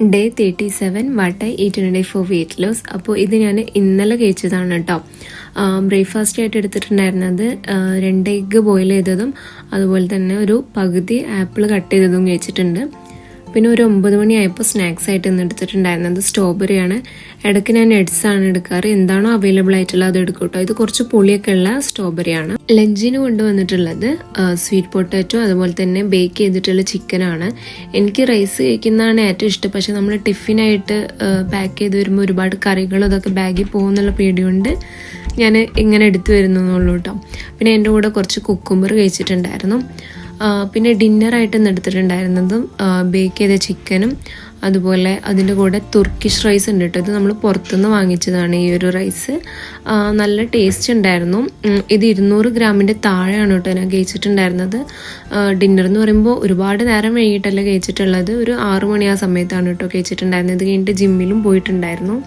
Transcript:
Day 37 what I eat in a day for weight loss. അപ്പോൾ ഇത് ഞാൻ ഇന്നലെ കഴിച്ചതാണ് കേട്ടോ. ബ്രേക്ക്ഫാസ്റ്റ് ആയിട്ട് എടുത്തിട്ടുണ്ടായിരുന്നത് 2 എഗ്ഗ് ബോയിൽ ചെയ്തതും അതുപോലെ തന്നെ ഒരു പകുതി ആപ്പിൾ കട്ട് ചെയ്തതും കഴിച്ചിട്ടുണ്ട്. പിന്നെ ഒരു 9 മണിയായപ്പോൾ സ്നാക്സ് ആയിട്ട് ഇന്ന് എടുത്തിട്ടുണ്ടായിരുന്നത് സ്ട്രോബെറിയാണ്. ഇടയ്ക്ക് ഞാൻ നട്ട്സാണ് എടുക്കാറ്, എന്താണോ അവൈലബിൾ ആയിട്ടുള്ളത് അത് എടുക്കും കേട്ടോ. ഇത് കുറച്ച് പുളിയൊക്കെ ഉള്ള സ്ട്രോബെറിയാണ്. ലഞ്ചിന് കൊണ്ടുവന്നിട്ടുള്ളത് സ്വീറ്റ് പൊട്ടാറ്റോ അതുപോലെ തന്നെ ബേക്ക് ചെയ്തിട്ടുള്ള ചിക്കനാണ്. എനിക്ക് റൈസ് കഴിക്കുന്നതാണ് ഏറ്റവും ഇഷ്ടം. പക്ഷെ നമ്മൾ ടിഫിനായിട്ട് പാക്ക് ചെയ്ത് വരുമ്പോൾ ഒരുപാട് കറികളും അതൊക്കെ ബാഗിൽ പോകുന്നുള്ള പേടിയുണ്ട് ഞാൻ ഇങ്ങനെ എടുത്തു വരുന്നു എന്നുള്ളൂ കേട്ടോ. പിന്നെ എൻ്റെ കൂടെ കുറച്ച് കുക്കുംബർ കഴിച്ചിട്ടുണ്ടായിരുന്നു. പിന്നെ ഡിന്നറായിട്ട് ഇന്ന് എടുത്തിട്ടുണ്ടായിരുന്നതും ബേക്ക് ചെയ്ത ചിക്കനും അതുപോലെ അതിൻ്റെ കൂടെ തുർക്കിഷ് റൈസ് ഉണ്ട് കേട്ടോ. ഇത് നമ്മൾ പുറത്തുനിന്ന് വാങ്ങിച്ചതാണ് ഈ ഒരു റൈസ്. നല്ല ടേസ്റ്റ് ഉണ്ടായിരുന്നു. ഇത് 200 ഗ്രാമിൻ്റെ താഴെയാണ് കേട്ടോ ഞാൻ കഴിച്ചിട്ടുണ്ടായിരുന്നത്. ഡിന്നർ എന്ന് പറയുമ്പോൾ ഒരുപാട് നേരം വൈകിട്ടല്ല കഴിച്ചിട്ടുള്ളത്. ഒരു 6 മണി ആ സമയത്താണ് കേട്ടോ കഴിച്ചിട്ടുണ്ടായിരുന്നത്. ഇത് കഴിഞ്ഞിട്ട് ജിമ്മിലും പോയിട്ടുണ്ടായിരുന്നു.